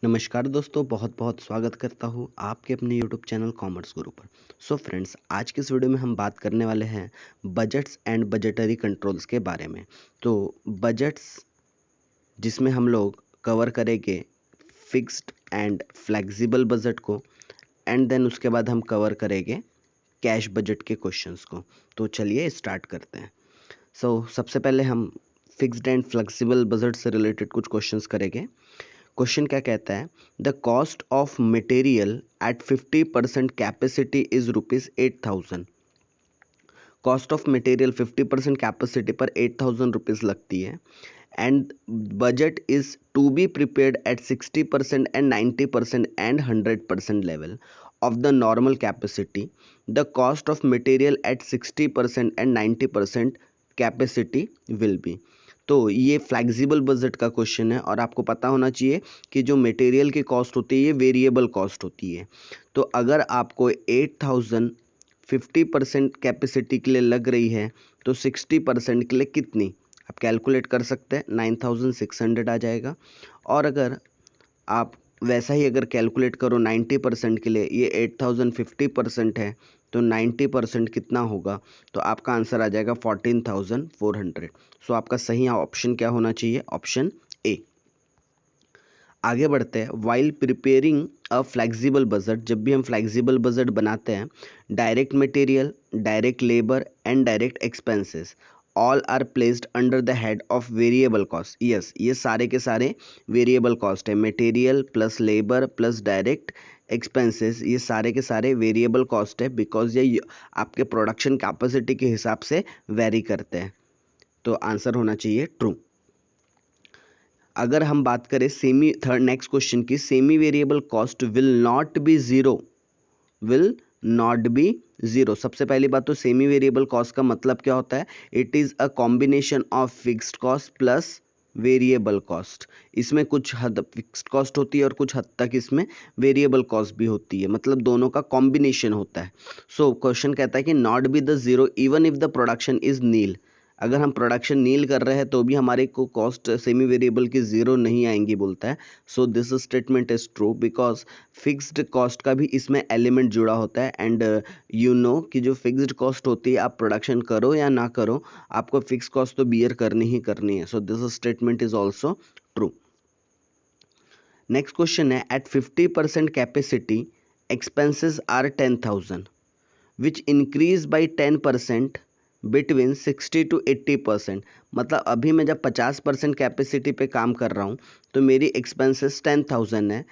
नमस्कार दोस्तों, बहुत बहुत स्वागत करता हूँ आपके अपने यूट्यूब चैनल कॉमर्स गुरु पर। सो फ्रेंड्स, आज के इस वीडियो में हम बात करने वाले हैं बजट्स एंड बजटरी कंट्रोल्स के बारे में। तो बजट्स जिसमें हम लोग कवर करेंगे फिक्स्ड एंड फ्लेक्सिबल बजट को, एंड देन उसके बाद हम कवर करेंगे कैश बजट के क्वेश्चंस को। तो चलिए स्टार्ट करते हैं। सबसे पहले हम फिक्स्ड एंड फ्लेक्सिबल बजट से रिलेटेड कुछ क्वेश्चंस करेंगे। क्वेश्चन क्या कहता है, the cost of material at 50% capacity is ₹8,000। Cost of material 50% capacity पर 8,000 रुपीज लगती है, and budget is to be prepared at 60% and 90% and 100% level of the normal capacity. The cost of material at 60% and 90% capacity will be। तो ये flexible budget का question है और आपको पता होना चाहिए कि जो मटेरियल की कॉस्ट होती है ये वेरिएबल कॉस्ट होती है। तो अगर आपको 8,000 50% कैपेसिटी के लिए लग रही है तो 60% के लिए कितनी, आप कैलकुलेट कर सकते हैं, 9,600 आ जाएगा। और अगर आप वैसा ही अगर कैलकुलेट करो 90% के लिए, ये 8,000 50% है तो 90% कितना होगा, तो आपका आंसर आ जाएगा 14,400। सो आपका सही ऑप्शन क्या होना चाहिए, ऑप्शन ए। आगे बढ़ते हैं। While preparing a flexible budget, जब भी हम फ्लेक्सिबल बजट बनाते हैं, direct material, direct labour and direct expenses all are placed under the head of variable cost. Yes, ये सारे के सारे वेरिएबल कॉस्ट है। Material plus labour plus direct expenses, ये सारे के सारे वेरिएबल कॉस्ट है, बिकॉज ये आपके प्रोडक्शन कैपेसिटी के हिसाब से वेरी करते हैं। तो आंसर होना चाहिए ट्रू। अगर हम बात करें नेक्स्ट क्वेश्चन की, semi variable cost will not be zero. Will not be zero, सबसे पहली बात तो सेमी वेरिएबल कॉस्ट का मतलब क्या होता है, it is a combination of fixed cost plus variable cost. इसमें कुछ हद फिक्स्ड कॉस्ट होती है और कुछ हद तक इसमें वेरिएबल कॉस्ट भी होती है, मतलब दोनों का कॉम्बिनेशन होता है। सो क्वेश्चन कहता है कि not be the zero even if the production is nil. अगर हम प्रोडक्शन नील कर रहे हैं तो भी हमारे को कॉस्ट सेमी वेरिएबल की जीरो नहीं आएंगी, बोलता है। So this statement is true because fixed cost का भी इसमें एलिमेंट जुड़ा होता है, एंड यू नो कि जो फिक्स्ड कॉस्ट होती है, आप प्रोडक्शन करो या ना करो, आपको फिक्स कॉस्ट तो बियर करनी ही करनी है। So this statement is also true. Next question है, at 50% capacity expenses are 10,000 which increase by 10% between 60 to 80%। मतलब अभी मैं जब 50% कैपेसिटी पे काम कर रहा हूँ तो मेरी एक्सपेंसेस 10,000 है।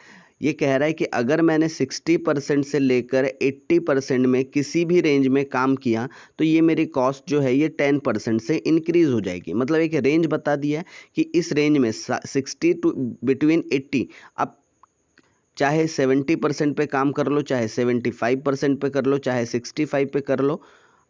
ये कह रहा है कि अगर मैंने 60% से लेकर 80% में किसी भी रेंज में काम किया तो ये मेरी कॉस्ट जो है ये 10% से इंक्रीज हो जाएगी। मतलब एक रेंज बता दिया है कि इस रेंज में 60 टू बिटवीन 80, अब चाहे 70% पे काम कर लो, चाहे 75% पे कर लो, चाहे 65 पे कर लो,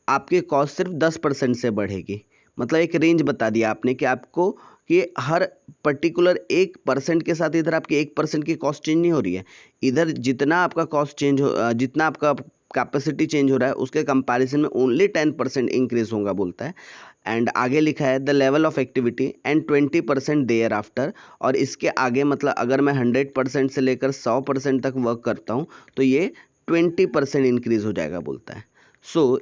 आपकी कॉस्ट सिर्फ 10% से बढ़ेगी। मतलब एक रेंज बता दिया आपने कि आपको कि हर पर्टिकुलर 1% के साथ इधर आपकी 1% की कॉस्ट चेंज नहीं हो रही है, इधर जितना आपका कॉस्ट चेंज हो, जितना आपका कैपेसिटी चेंज हो रहा है उसके कंपैरिजन में ओनली 10% इंक्रीज होगा, बोलता है। एंड आगे लिखा है the level of activity and 20% thereafter. और इसके आगे मतलब अगर मैं 100% से लेकर 100% तक वर्क करता हूँ तो ये 20% इंक्रीज हो जाएगा, बोलता है।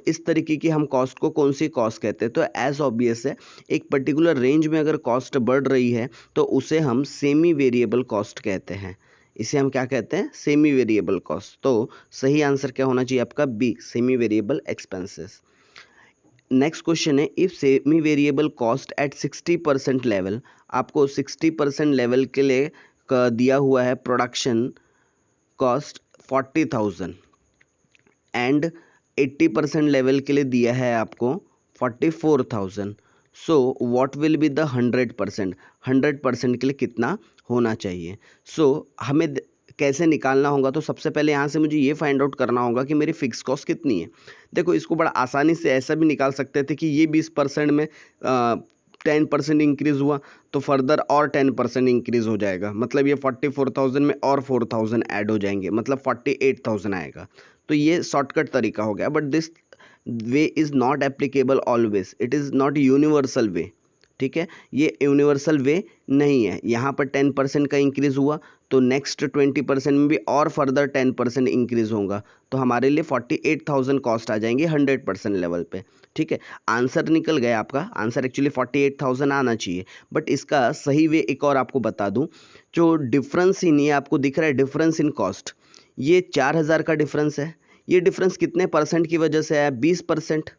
इस तरीके की हम कॉस्ट को कौन सी कॉस्ट कहते हैं, तो एज ऑब्वियस है, एक पर्टिकुलर रेंज में अगर कॉस्ट बढ़ रही है तो उसे हम सेमी वेरिएबल कॉस्ट कहते हैं। इसे हम क्या कहते हैं, सेमी वेरिएबल कॉस्ट। तो सही आंसर क्या होना चाहिए आपका, B, semi variable expenses. Next question है, if semi variable cost at 60% level, आपको 60% लेवल के लिए दिया हुआ है प्रोडक्शन कॉस्ट 40,000 एंड 80% लेवल के लिए दिया है आपको 44,000। So what will be the 100%, 100% के लिए कितना होना चाहिए। हमें कैसे निकालना होगा, तो सबसे पहले यहाँ से मुझे ये फाइंड आउट करना होगा कि मेरी फिक्स कॉस्ट कितनी है। देखो, इसको बड़ा आसानी से ऐसा भी निकाल सकते थे कि ये 20% में 10% इंक्रीज हुआ तो फर्दर और 10% इंक्रीज हो जाएगा, मतलब ये 44,000 में और 4,000 ऐड हो जाएंगे, मतलब 48,000 आएगा। तो ये शॉर्टकट तरीका हो गया, but this way is not applicable always, it is not universal way. ठीक है, ये यूनिवर्सल वे नहीं है। यहाँ पर 10% का इंक्रीज हुआ तो नेक्स्ट 20% में भी और फर्दर 10% इंक्रीज होगा, तो हमारे लिए 48,000 कॉस्ट आ जाएंगे 100% लेवल पे। ठीक है, आंसर निकल गया आपका, आंसर एक्चुअली 48,000 आना चाहिए, बट इसका सही वे एक और आपको बता दूं, जो डिफरेंस इन, ये आपको दिख रहा है डिफरेंस इन कॉस्ट, ये 4,000 का डिफरेंस है। ये डिफरेंस कितने परसेंट की वजह से आया? 20%।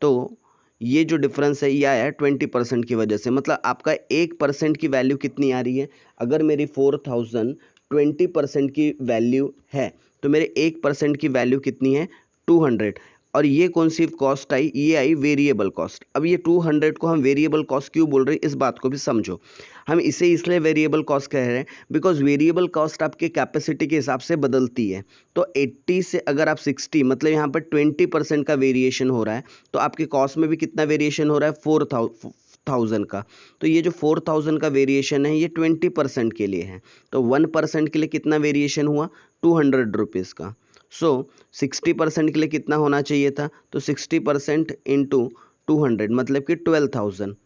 तो ये जो डिफरेंस है ये आया 20% की वजह से, मतलब आपका 1% की वैल्यू कितनी आ रही है? अगर मेरी 4,000 20% की वैल्यू है तो मेरे 1% की वैल्यू कितनी है? 200। और ये कौन सी कॉस्ट आई? ये आई वेरिएबल कॉस्ट। अब ये 200 को हम वेरिएबल कॉस्ट क्यों बोल रहे हैं, इस बात को भी समझो। हम इसे इसलिए वेरिएबल कॉस्ट कह रहे हैं बिकॉज वेरिएबल कॉस्ट आपके कैपेसिटी के हिसाब से बदलती है। तो 80 से अगर आप 60, मतलब यहाँ पर 20% का वेरिएशन हो रहा है, तो आपके कॉस्ट में भी कितना वेरिएशन हो रहा है? 4,000 का। तो ये जो 4,000 का वेरिएशन है ये 20% के लिए है, तो 1% के लिए कितना वेरिएशन हुआ? 200 रुपीज़ का। सो 60% के लिए कितना होना चाहिए था? तो 60% इंटू 200 मतलब कि 12,000।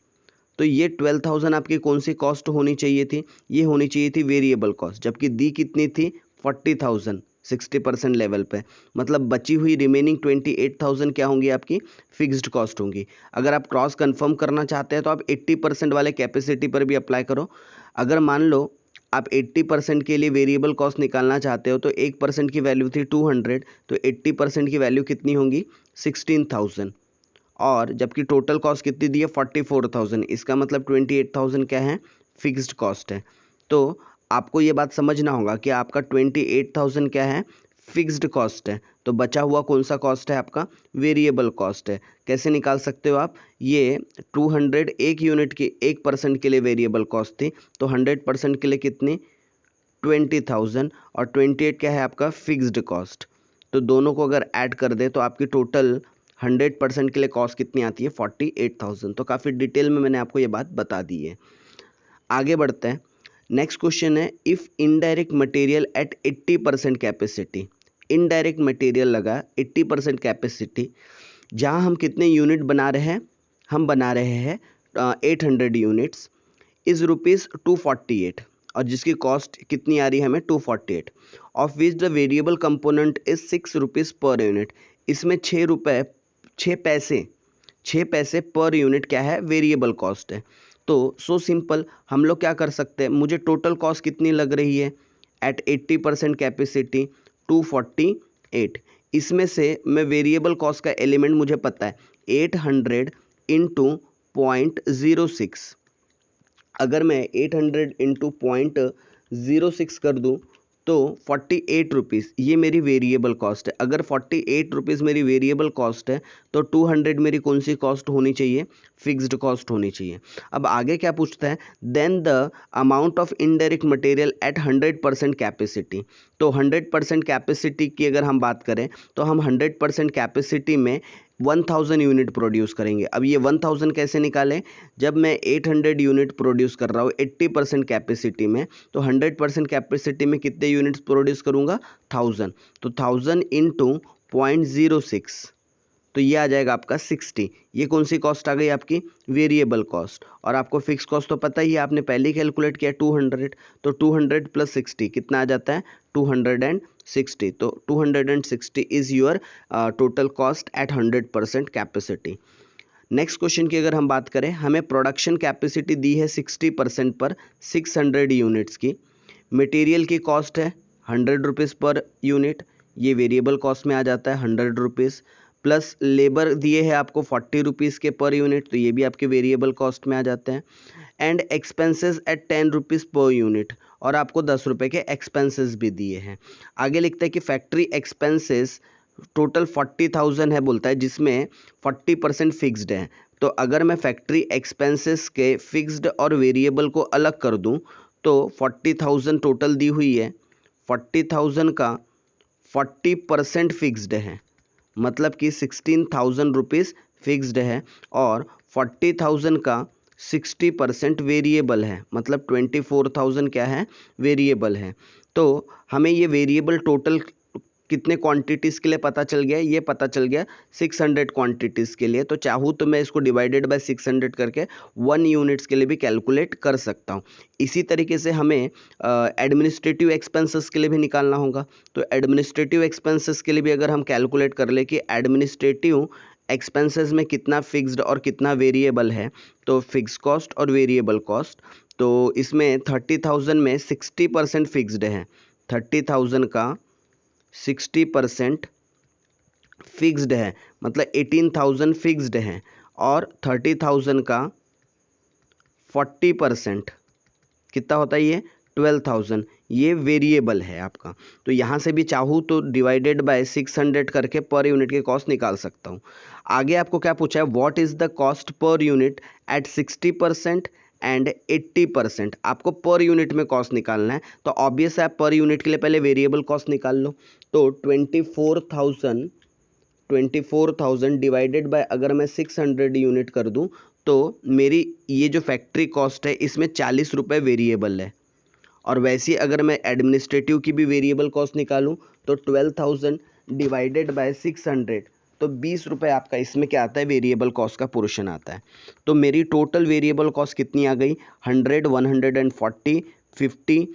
तो ये 12,000 आपकी कौन सी कॉस्ट होनी चाहिए थी? ये होनी चाहिए थी वेरिएबल कॉस्ट, जबकि दी कितनी थी? 40,000 60% लेवल पे, मतलब बची हुई रिमेनिंग 28,000 क्या होंगी? आपकी फिक्स्ड कॉस्ट होंगी। अगर आप क्रॉस कंफर्म करना चाहते हैं तो आप 80% वाले कैपेसिटी पर भी अप्लाई करो। अगर मान लो आप 80% के लिए वेरिएबल कॉस्ट निकालना चाहते हो तो 1% की वैल्यू थी 200, तो 80% की वैल्यू कितनी होंगी? 16,000। और जबकि टोटल कॉस्ट कितनी दी है? 44,000। इसका मतलब 28,000 क्या है? फिक्स्ड कॉस्ट है। तो आपको ये बात समझना होगा कि आपका 28,000 क्या है? फिक्स्ड कॉस्ट है। तो बचा हुआ कौन सा कॉस्ट है? आपका वेरिएबल कॉस्ट है। कैसे निकाल सकते हो आप? ये 200 एक यूनिट की 1% के लिए वेरिएबल कॉस्ट थी, तो 100% के लिए कितनी? 20,000। और 28 क्या है आपका? Fixed cost. तो दोनों को अगर ऐड कर दे तो आपकी टोटल 100% के लिए कॉस्ट कितनी आती है? 48,000। तो काफ़ी डिटेल में मैंने आपको ये बात बता दी है। आगे बढ़ते हैं। नेक्स्ट क्वेश्चन है, if indirect material eight 80% capacity. Indirect material लगा 80% कैपेसिटी, जहाँ हम कितने यूनिट बना रहे हैं? हम बना रहे हैं 800 यूनिट्स, इज़ ₹248, और जिसकी कॉस्ट कितनी आ रही है हमें? 248, of which the variable component is ₹6 per unit. इसमें 6 पैसे पर यूनिट क्या है? वेरिएबल कॉस्ट है। तो सो सिंपल, हम लोग क्या कर सकते हैं? मुझे टोटल कॉस्ट कितनी लग रही है एट 80% कैपेसिटी? 248। इसमें से मैं वेरिएबल कॉस्ट का एलिमेंट मुझे पता है 800 इंटू 0.06। अगर मैं 800 इंटू 0.06 कर दूं तो 48 रुपीज़ ये मेरी वेरिएबल कॉस्ट है। अगर 48 रुपीज़ मेरी वेरिएबल कॉस्ट है तो 200 मेरी कौन सी कॉस्ट होनी चाहिए? फिक्स्ड कॉस्ट होनी चाहिए। अब आगे क्या पूछता है? Then the amount of indirect material at 100% capacity. तो 100% कैपेसिटी की अगर हम बात करें तो हम 100% कैपेसिटी में 1000 यूनिट प्रोड्यूस करेंगे। अब ये 1000 कैसे निकालें? जब मैं 800 यूनिट प्रोड्यूस कर रहा हूँ 80% कैपेसिटी में, तो 100% कैपेसिटी में कितने यूनिट्स प्रोड्यूस करूँगा? 1000। तो 1000 इंटू 0.06, तो ये आ जाएगा आपका 60। ये कौन सी कॉस्ट आ गई? आपकी वेरिएबल कॉस्ट। और आपको फिक्स कॉस्ट तो पता ही है, आपने पहले ही कैलकुलेट किया 200, तो 200 प्लस 60 कितना आ जाता है? 260। तो 260 is your total cost eight 100% capacity. Next question की अगर हम बात करें, हमें प्रोडक्शन कैपेसिटी दी है 60% पर 600 यूनिट्स की। मटेरियल की कॉस्ट है 100 रुपीज़ पर यूनिट, ये वेरिएबल कॉस्ट में आ जाता है 100 रुपीज़, प्लस लेबर दिए हैं आपको 40 रुपीज़ के पर यूनिट, तो ये भी आपके वेरिएबल कॉस्ट में आ जाते हैं। And expenses at 10 rupees per unit, और आपको 10 रुपये के एक्सपेंसेस भी दिए हैं। आगे लिखता है कि फैक्ट्री एक्सपेंसेस टोटल 40,000 है बोलता है, जिसमें 40% फिक्स्ड है। तो अगर मैं फैक्ट्री एक्सपेंसेस के फिक्स्ड और वेरिएबल को अलग कर दूं तो 40,000 टोटल दी हुई है, 40,000 का 40% फिक्स्ड है, मतलब कि 16,000 रुपीज़ फिक्स्ड है, और 40,000 का 60% वेरिएबल है, मतलब 24,000 क्या है? वेरिएबल है। तो हमें ये वेरिएबल टोटल कितने क्वांटिटीज़ के लिए पता चल गया, ये पता चल गया 600 क्वांटिटीज़ के लिए। तो चाहूँ तो मैं इसको डिवाइडेड बाय 600 करके 1 यूनिट्स के लिए भी कैलकुलेट कर सकता हूँ। इसी तरीके से हमें एडमिनिस्ट्रेटिव एक्सपेंसेस के लिए भी निकालना होगा। तो एडमिनिस्ट्रेटिव एक्सपेंसेस के लिए भी अगर हम कैलकुलेट कर ले कि एडमिनिस्ट्रेटिव एक्सपेंसेस में कितना फिक्स्ड और कितना वेरिएबल है, तो फिक्स कॉस्ट और वेरिएबल कॉस्ट, तो इसमें 30,000 में 60% फिक्स्ड है। 30,000 का 60% फिक्स्ड है, मतलब 18,000 फिक्स्ड है, और 30,000 का 40% कितना होता है, ये 12,000, ये वेरिएबल है आपका। तो यहाँ से भी चाहूँ तो डिवाइडेड बाय 600 करके पर यूनिट की कॉस्ट निकाल सकता हूँ। आगे आपको क्या पूछा है, what is the cost per unit at 60% and 80%। आपको पर यूनिट में कॉस्ट निकालना है, तो ऑब्वियस है आप पर यूनिट के लिए पहले वेरिएबल कॉस्ट निकाल लो। तो 24,000 डिवाइडेड बाय अगर मैं 600 यूनिट कर दूं, तो मेरी ये जो फैक्ट्री कॉस्ट है इसमें 40 रुपये वेरिएबल है। और वैसे अगर मैं एडमिनिस्ट्रेटिव की भी वेरिएबल कॉस्ट निकालूं तो 12,000 डिवाइडेड बाय 600, तो 20 रुपये आपका इसमें क्या आता है, वेरिएबल कॉस्ट का पोर्शन आता है। तो मेरी टोटल वेरिएबल कॉस्ट कितनी आ गई, 100, 140, 50,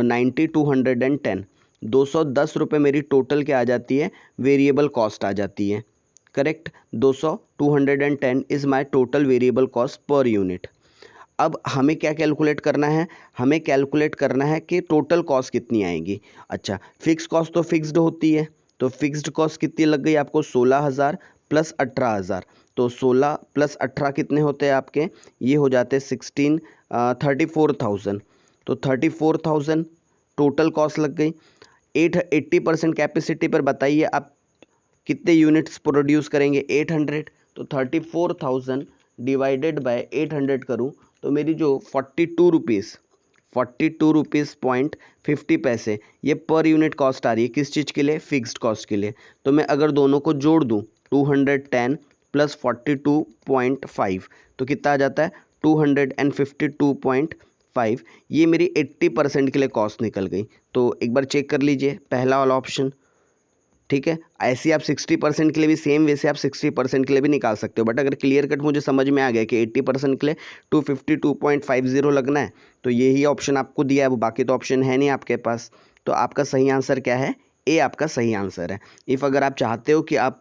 90, 210, 210 रुपये मेरी टोटल क्या आ जाती है, वेरिएबल कॉस्ट आ जाती है। Correct, 210 is my total variable cost per unit. अब हमें क्या कैलकुलेट करना है, हमें कैलकुलेट करना है कि टोटल कॉस्ट कितनी आएगी। अच्छा, फिक्स कॉस्ट तो फिक्स्ड होती है, तो फिक्स्ड कॉस्ट कितनी लग गई आपको, 16,000 प्लस 18,000। तो 16 प्लस 18 कितने होते हैं आपके, ये हो जाते हैं 34,000। तो 34,000 टोटल कॉस्ट लग गई। 80% कैपेसिटी पर बताइए आप कितने यूनिट्स प्रोड्यूस करेंगे, 800। तो 34,000 डिवाइडेड बाय 800 करूं तो मेरी जो 42 रुपीज़ पॉइंट 50 पैसे ये पर यूनिट कॉस्ट आ रही है, किस चीज़ के लिए, फिक्स्ड कॉस्ट के लिए। तो मैं अगर दोनों को जोड़ दूं, 210 प्लस 42.5 तो कितना आ जाता है, 252.5। ये मेरी 80% के लिए कॉस्ट निकल गई। तो एक बार चेक कर लीजिए पहला वाला ऑप्शन, ठीक है। ऐसे आप 60% के लिए भी सेम वैसे आप 60% के लिए भी निकाल सकते हो, बट अगर क्लियर कट मुझे समझ में आ गया कि 80% के लिए 252.50 लगना है, तो यही ऑप्शन आपको दिया है, वो बाकी तो ऑप्शन है नहीं आपके पास। तो आपका सही आंसर क्या है, ए आपका सही आंसर है। इफ़ अगर आप चाहते हो कि आप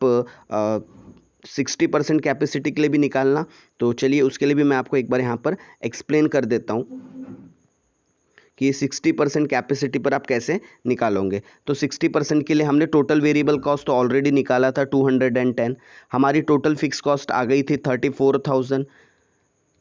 60% कैपेसिटी के लिए भी निकालना, तो चलिए उसके लिए भी मैं आपको एक बार यहाँ पर एक्सप्लेन कर देता हूँ कि 60% कैपेसिटी पर आप कैसे निकालोगे। तो 60% के लिए हमने टोटल वेरिएबल कॉस्ट तो ऑलरेडी निकाला था 210, हमारी टोटल फिक्स कॉस्ट आ गई थी 34,000।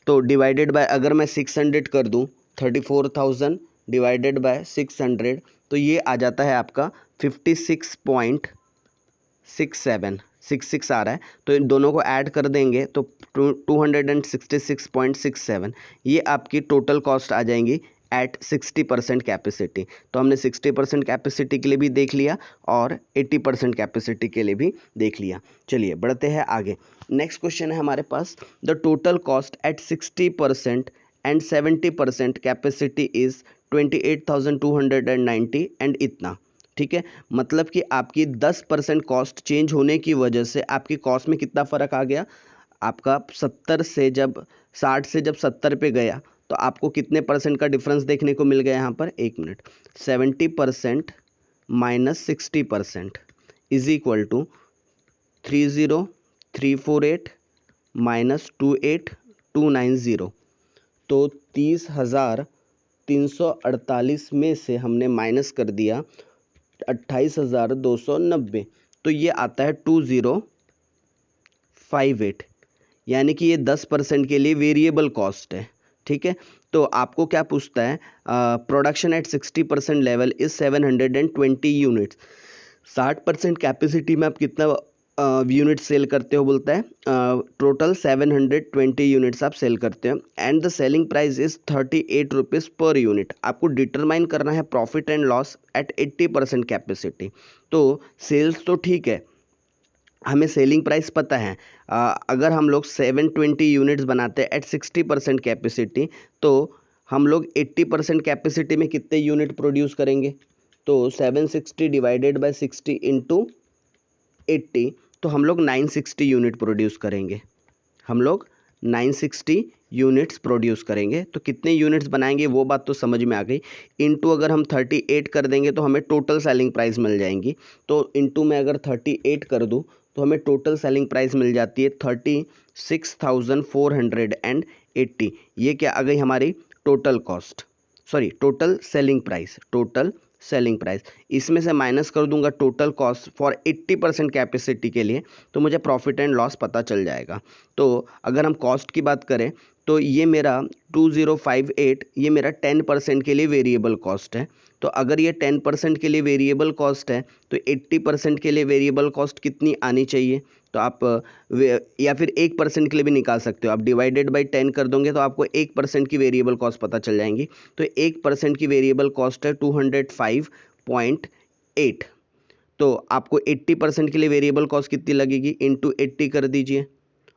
तो डिवाइडेड बाय अगर मैं 600 कर दूं, 34,000 डिवाइडेड बाय 600, तो ये आ जाता है आपका 56.67 आ रहा है। तो इन दोनों को ऐड कर देंगे तो 266.67, ये आपकी टोटल कॉस्ट आ जाएंगी एट 60% कैपेसिटी। तो हमने 60% कैपेसिटी के लिए भी देख लिया और 80% कैपेसिटी के लिए भी देख लिया। चलिए बढ़ते हैं आगे। नेक्स्ट क्वेश्चन है हमारे पास, the total cost at 60% and 70% capacity is 28,290 and इतना। ठीक है, मतलब कि आपकी 10% कॉस्ट चेंज होने की वजह से आपकी कॉस्ट में कितना फ़र्क आ गया, आपका 60 से जब 70 पे गया तो आपको कितने परसेंट का डिफरेंस देखने को मिल गया यहाँ पर, 1 minute, 70% minus 60% is equal to 30,348 minus 28,290। तो 30,348 में से हमने माइनस कर दिया 28,290, तो ये आता है 2058, यानी कि ये 10% के लिए वेरिएबल कॉस्ट है। ठीक है, तो आपको क्या पूछता है, production at 60% level is 720 units. 60% capacity में आप कितना यूनिट सेल करते हो, बोलता है टोटल 720 यूनिट्स आप सेल करते हो and the selling price is 38 rupees per unit. आपको डिटरमाइन करना है profit and loss at 80% capacity. तो सेल्स तो ठीक है, हमें सेलिंग प्राइस पता है, अगर हम लोग 720 यूनिट्स बनाते हैं एट 60% कैपेसिटी, तो हम लोग 80% कैपेसिटी में कितने यूनिट प्रोड्यूस करेंगे, तो 760 डिवाइडेड बाय 60 इंटू 80, तो हम लोग 960 यूनिट प्रोड्यूस करेंगे। हम लोग 960 यूनिट्स प्रोड्यूस करेंगे। तो कितने यूनिट्स बनाएंगे वो बात तो समझ में आ गई। इनटू अगर हम 38 कर देंगे तो हमें टोटल सेलिंग प्राइस मिल जाएंगी। तो इनटू में अगर 38 कर दूं तो हमें टोटल सेलिंग प्राइस मिल जाती है 36,480। ये क्या आ गई हमारी total cost, sorry total selling price, total selling price. इसमें से माइनस कर दूंगा टोटल कॉस्ट फॉर 80% कैपेसिटी के लिए, तो मुझे प्रॉफिट एंड लॉस पता चल जाएगा। तो अगर हम कॉस्ट की बात करें तो ये मेरा 2058, ये मेरा 10% के लिए वेरिएबल कॉस्ट है। तो अगर ये 10% के लिए वेरिएबल कॉस्ट है तो 80% के लिए वेरिएबल कॉस्ट कितनी आनी चाहिए? तो आप या फिर 1% के लिए भी निकाल सकते हो। आप डिवाइडेड बाई 10 कर दोगे तो आपको 1% की वेरिएबल कॉस्ट पता चल जाएंगी। तो 1% की वेरिएबल कॉस्ट है 205.8। तो आपको 80% के लिए वेरिएबल कॉस्ट कितनी लगेगी? इंटू 80 कर दीजिए।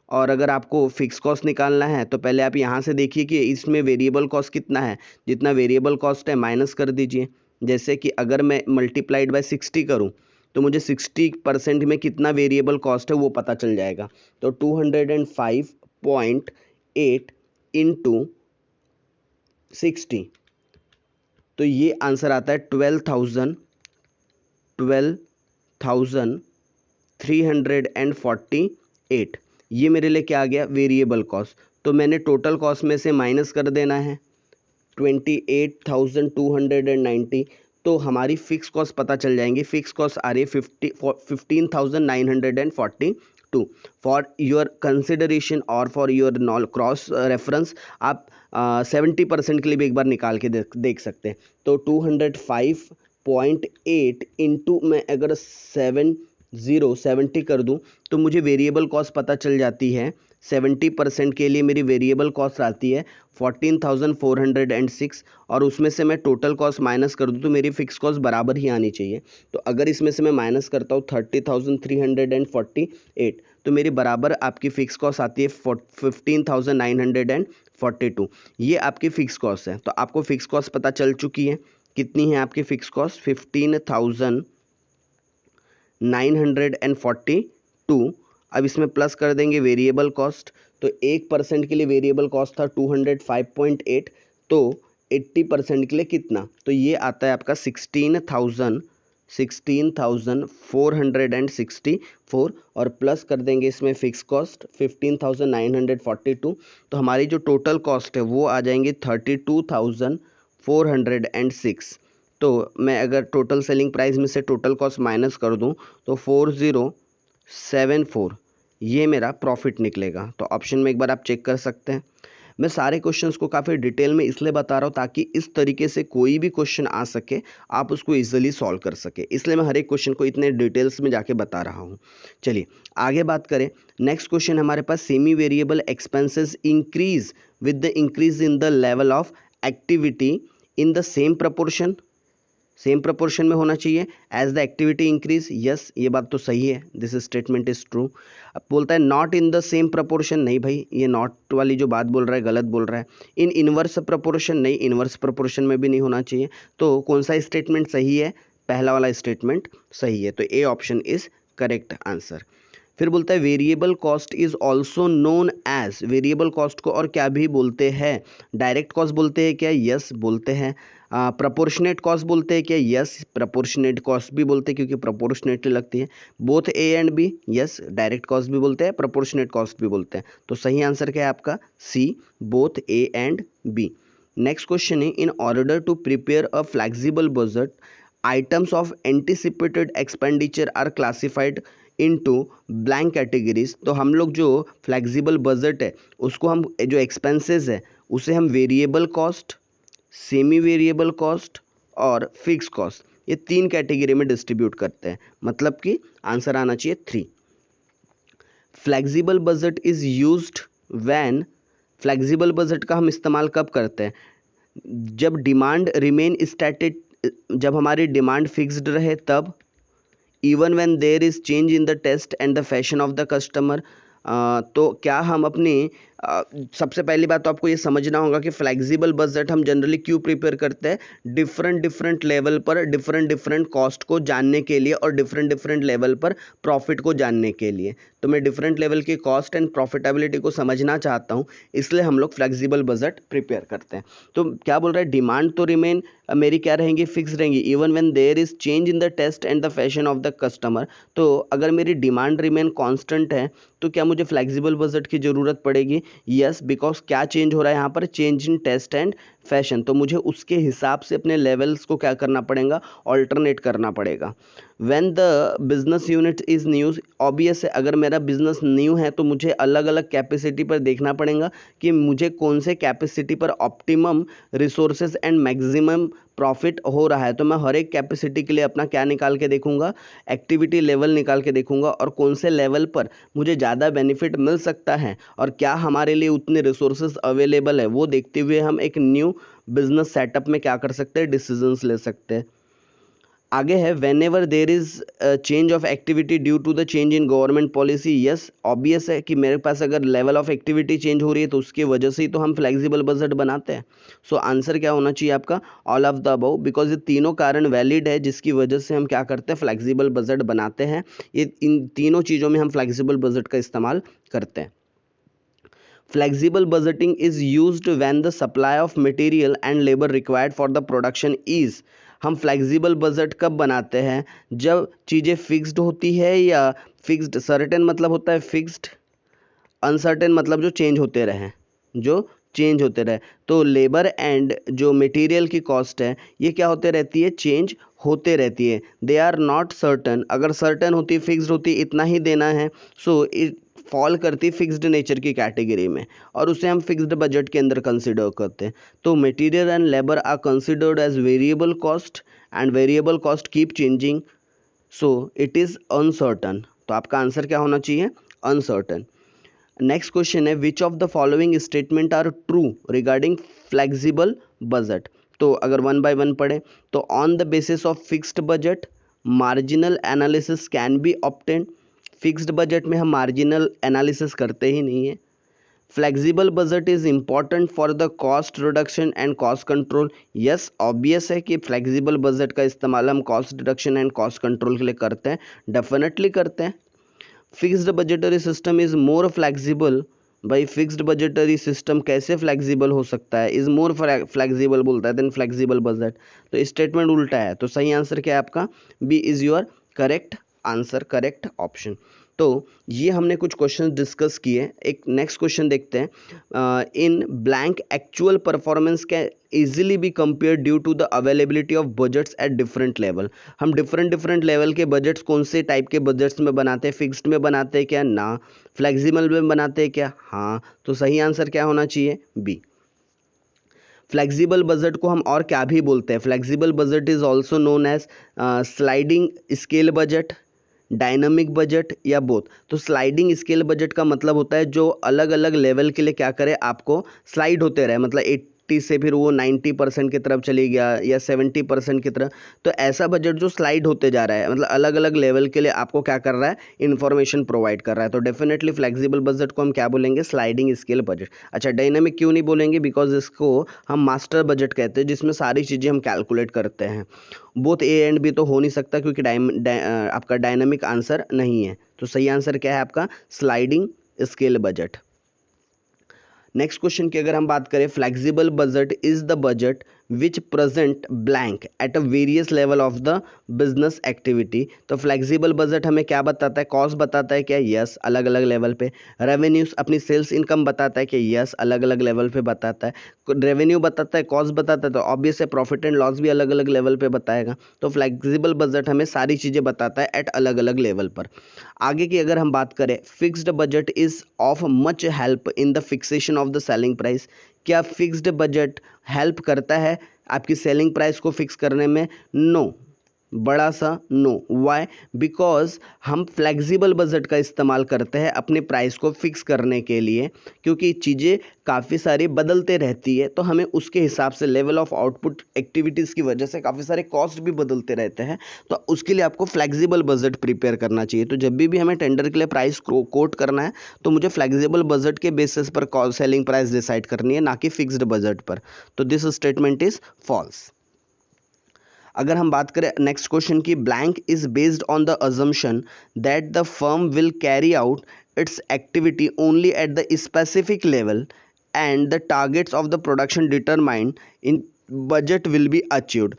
और अगर आपको फिक्स कॉस्ट निकालना है तो पहले आप यहाँ से देखिए कि इसमें वेरिएबल कॉस्ट कितना है, जितना वेरिएबल कॉस्ट है माइनस कर दीजिए। जैसे कि अगर मैं मल्टीप्लाइड बाय 60 करूँ तो मुझे 60% में कितना वेरिएबल कॉस्ट है वो पता चल जाएगा। तो 205.8 इंटू 60, तो ये आंसर आता है 12,348। ये मेरे लिए क्या आ गया? Variable cost. तो मैंने टोटल कॉस्ट में से माइनस कर देना है 28,290। तो हमारी फिक्स कॉस्ट पता चल जाएंगी। फिक्स कॉस्ट आ रही है 15,942। फॉर योर कंसिडरेशन और फॉर योर क्रॉस रेफरेंस आप 70% के लिए भी एक बार निकाल के देख सकते हैं। तो 205.8 इंटू में अगर 70 कर दूं तो मुझे वेरिएबल कॉस्ट पता चल जाती है। 70% के लिए मेरी वेरिएबल कॉस्ट आती है 14,406, और उसमें से मैं टोटल कॉस्ट माइनस कर दूं तो मेरी फिक्स कॉस्ट बराबर ही आनी चाहिए। तो अगर इसमें से मैं माइनस करता हूं 30,348, तो मेरी बराबर आपकी फिक्स कॉस्ट आती है 15,942। ये आपकी फिक्स कॉस्ट है। तो आपको फिक्स कॉस्ट पता चल चुकी है। कितनी है आपकी फिक्स कॉस्ट? 15,942। अब इसमें प्लस कर देंगे वेरिएबल कॉस्ट। तो 1% के लिए वेरिएबल कॉस्ट था 205.8, तो 80% के लिए कितना? तो ये आता है आपका 16,464, और प्लस कर देंगे इसमें फिक्स कॉस्ट 15,942। तो हमारी जो टोटल कॉस्ट है वो आ जाएंगे 32,406। तो मैं अगर टोटल सेलिंग प्राइस में से टोटल कॉस्ट माइनस कर दूं तो 4074, ये मेरा प्रॉफिट निकलेगा। तो ऑप्शन में एक बार आप चेक कर सकते हैं। मैं सारे क्वेश्चंस को काफ़ी डिटेल में इसलिए बता रहा हूँ ताकि इस तरीके से कोई भी क्वेश्चन आ सके आप उसको इजीली सॉल्व कर सके, इसलिए मैं हर एक क्वेश्चन को इतने डिटेल्स में जाके बता रहा हूँ। चलिए आगे बात करें। नेक्स्ट क्वेश्चन हमारे पास, semi variable expenses increase with the increase in the level of activity in the same proportion. Same proportion में होना चाहिए as the activity increase. Yes, ये बात तो सही है, दिस स्टेटमेंट इज ट्रू। अब बोलता है not in the same proportion. नहीं भाई, ये नॉट वाली जो बात बोल रहा है गलत बोल रहा है। इन इनवर्स प्रपोर्शन, नहीं, इनवर्स प्रपोर्शन में भी नहीं होना चाहिए। तो कौन सा स्टेटमेंट सही है? पहला वाला स्टेटमेंट सही है। तो A option is correct answer. फिर बोलता है variable cost is also known as. Variable cost को और क्या भी बोलते हैं? डायरेक्ट कॉस्ट बोलते हैं क्या? यस बोलते हैं। प्रपोर्शनेट कॉस्ट बोलते हैं क्या? यस, प्रपोर्शनेट कॉस्ट भी बोलते हैं क्योंकि प्रपोर्शनेटली लगती है। Both A and B, yes, direct cost भी बोलते हैं, प्रपोर्शनेट कॉस्ट भी बोलते हैं। तो सही आंसर क्या है आपका? C, both A and B. Next question है, in order to prepare a flexible budget items of anticipated expenditure are classified into blank categories. तो हम लोग जो फ्लेक्सिबल बजट है उसको हम, जो एक्सपेंसेस है उसे हम variable cost, semi variable cost और फिक्स कॉस्ट, ये 3 कैटेगरी में डिस्ट्रीब्यूट करते हैं। मतलब कि आंसर आना चाहिए 3। Flexible budget is used when, flexible budget का हम इस्तेमाल कब करते हैं? जब डिमांड रिमेन स्टैटिक, जब हमारी डिमांड फिक्स्ड रहे तब। Even when there is change in the taste and the fashion of the customer. तो क्या हम अपनी सबसे पहली बात तो आपको ये समझना होगा कि फ्लेक्सिबल बजट हम जनरली क्यों प्रिपेयर करते हैं, डिफरेंट डिफरेंट लेवल पर डिफरेंट डिफरेंट कॉस्ट को जानने के लिए और डिफरेंट डिफरेंट लेवल पर प्रॉफिट को जानने के लिए। तो मैं डिफरेंट लेवल की कॉस्ट एंड प्रॉफिटेबिलिटी को समझना चाहता हूँ, इसलिए हम लोग फ्लेक्सिबल बजट प्रिपेयर करते हैं। तो क्या बोल रहा है, डिमांड तो रिमेन मेरी क्या रहेंगी, फिक्स रहेंगी, even when there is change in the taste and the fashion of the customer. तो अगर मेरी डिमांड रिमेन कांस्टेंट है तो क्या मुझे फ्लेक्सिबल बजट की ज़रूरत पड़ेगी? यस, बिकॉज क्या चेंज हो रहा है यहाँ पर, change in taste and fashion. तो मुझे उसके हिसाब से अपने लेवल्स को क्या करना पड़ेगा, ऑल्टरनेट करना पड़ेगा। When the business unit is new, obvious है अगर मेरा बिजनेस न्यू है तो मुझे अलग अलग कैपेसिटी पर देखना पड़ेगा कि मुझे कौन से कैपेसिटी पर optimum resources and maximum profit हो रहा है। तो मैं हर एक कैपेसिटी के लिए अपना क्या निकाल के देखूंगा, एक्टिविटी लेवल निकाल के देखूंगा, और कौन से लेवल पर मुझे ज़्यादा बेनिफिट मिल सकता है और क्या हमारे लिए उतने रिसोर्सेज अवेलेबल है, वो देखते हुए हम एक न्यू बिजनेस सेटअप में क्या कर सकते हैं, डिसीजंस ले सकते हैं। आगे है, whenever there is change of activity due to the change in government policy. Yes, obvious है कि मेरे पास अगर लेवल ऑफ एक्टिविटी चेंज हो रही है तो उसकी वजह से ही तो हम फ्लेक्सिबल बजट बनाते हैं। सो आंसर क्या होना चाहिए आपका, all of the above, because ये तीनों कारण वैलिड है जिसकी वजह से हम क्या करते हैं, फ्लेक्सिबल बजट बनाते हैं। ये इन तीनों चीज़ों में हम फ्लेक्सिबल बजट का इस्तेमाल करते हैं। Flexible budgeting is used when the supply of material and labor required for the production is। हम फ्लेक्सिबल बजट कब बनाते हैं, जब चीज़ें फिक्स्ड होती है, या फिक्स्ड सर्टेन मतलब होता है फिक्स्ड, अनसर्टेन मतलब जो चेंज होते रहे, जो चेंज होते रहे। तो लेबर एंड जो मटेरियल की कॉस्ट है ये क्या होते रहती है, चेंज होते रहती है। दे आर नॉट सर्टन, अगर सर्टन होती, फिक्स्ड होती, इतना ही देना है, सो इट फॉल करती फिक्स्ड नेचर की कैटेगरी में, और उसे हम फिक्स्ड बजट के अंदर कंसिडर करते हैं। तो material and labour are considered as variable cost and variable cost keep changing, so it is uncertain. तो आपका आंसर क्या होना चाहिए, अनसर्टन। नेक्स्ट क्वेश्चन है, which of the following statement are true regarding flexible budget. तो अगर one by one पढ़े तो on the basis of fixed budget marginal analysis can be obtained. Fixed budget में हम मार्जिनल एनालिसिस करते ही नहीं है। Flexible budget is important for the cost reduction and cost control. Yes, obvious है कि फ्लेक्सिबल बजट का इस्तेमाल हम cost reduction and cost control के लिए करते हैं, डेफिनेटली करते हैं। Fixed budgetary system is more flexible. भाई फिक्स्ड बजटरी सिस्टम कैसे फ्लेक्सिबल हो सकता है, इज मोर फ्लेक्सिबल बोलता है देन फ्लेक्सिबल बजट। तो स्टेटमेंट उल्टा है। तो सही आंसर क्या है आपका, B is your correct answer, correct option. तो ये हमने कुछ क्वेश्चन डिस्कस किए। एक नेक्स्ट क्वेश्चन देखते हैं, in blank actual performance can easily be compare due to the availability of budgets at different level. हम डिफरेंट डिफरेंट लेवल के बजट्स कौन से टाइप के बजट्स में बनाते हैं, फिक्स्ड में बनाते हैं क्या, ना। फ्लेक्सिबल में बनाते हैं क्या, हाँ। तो सही आंसर क्या होना चाहिए, बी। फ्लेक्सिबल बजट को हम और क्या भी बोलते हैं, flexible budget is also known as sliding scale budget, dynamic budget, या बोथ। तो स्लाइडिंग स्केल बजट का मतलब होता है जो अलग अलग लेवल के लिए क्या करे, आपको स्लाइड होते रहे, मतलब 80 से फिर वो 90% की तरफ चली गया, या 70% की तरफ। तो ऐसा बजट जो स्लाइड होते जा रहा है, मतलब अलग अलग लेवल के लिए आपको क्या कर रहा है, इन्फॉर्मेशन प्रोवाइड कर रहा है। तो डेफिनेटली फ्लेक्सिबल बजट को हम क्या बोलेंगे, स्लाइडिंग स्केल बजट। अच्छा, डायनामिक क्यों नहीं बोलेंगे, बिकॉज इसको हम मास्टर बजट कहते हैं, जिसमें सारी चीज़ें हम कैलकुलेट करते हैं। बोथ ए एंड बी तो हो नहीं सकता, क्योंकि आपका डायनामिक आंसर नहीं है। तो सही आंसर क्या है आपका, sliding scale budget. Next question की अगर हम बात करें, flexible budget is the budget which present blank at a various level of the business activity. तो फ्लेक्सिबल बजट हमें क्या बताता है, कॉस्ट बताता है क्या, यस, अलग अलग लेवल पे। रेवेन्यूज अपनी सेल्स इनकम बताता है कि यस, अलग अलग लेवल पे बताता है। रेवेन्यू बताता है, कॉस्ट बताता है, तो ऑब्वियस है प्रॉफिट एंड लॉस भी अलग अलग लेवल पे बताएगा। तो फ्लेक्सिबल बजट हमें सारी चीज़ें बताता है एट अलग अलग लेवल पर। आगे की अगर हम बात करें, fixed budget is of much help in the fixation of the selling price. क्या फिक्स्ड बजट हेल्प करता है आपकी सेलिंग प्राइस को फिक्स करने में, नो। बड़ा सा नो। वाई? बिकॉज हम फ्लेक्सिबल बजट का इस्तेमाल करते हैं अपने प्राइस को फिक्स करने के लिए, क्योंकि चीज़ें काफ़ी सारी बदलते रहती है, तो हमें उसके हिसाब से लेवल ऑफ आउटपुट एक्टिविटीज़ की वजह से काफ़ी सारे कॉस्ट भी बदलते रहते हैं, तो उसके लिए आपको फ्लेक्सिबल बजट प्रिपेयर करना चाहिए। तो जब भी हमें टेंडर के लिए प्राइस कोट करना है तो मुझे फ्लेक्सिबल बजट के बेसिस पर कॉल सेलिंग प्राइस डिसाइड करनी है, ना कि फिक्स्ड बजट पर। तो दिस स्टेटमेंट इज फॉल्स। अगर हम बात करें नेक्स्ट क्वेश्चन की, blank is based on the assumption that the firm will carry out it's activity only at the specific level and the targets of the production determined in budget will be achieved.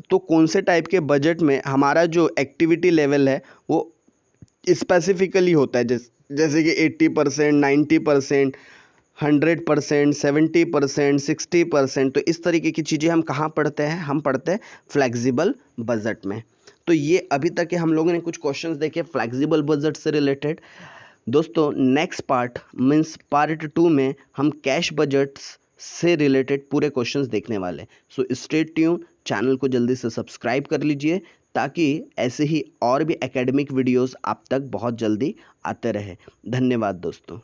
तो कौन से type के budget में हमारा जो activity level है वो specifically होता है, जैसे कि 80%, 90%, 100%, 70%, 60%। तो इस तरीके की चीज़ें हम कहाँ पढ़ते हैं? हम पढ़ते हैं फ्लेक्सिबल बजट में। तो ये अभी तक के हम लोगों ने कुछ क्वेश्चंस देखे फ्लेक्सिबल बजट से रिलेटेड। दोस्तों नेक्स्ट पार्ट मीन्स पार्ट 2 में हम कैश बजट्स से रिलेटेड पूरे क्वेश्चंस देखने वाले। सो स्टे ट्यून, चैनल को जल्दी से सब्सक्राइब कर लीजिए ताकि ऐसे ही और भी एकेडमिक वीडियोस आप तक बहुत जल्दी आते रहे। धन्यवाद दोस्तों।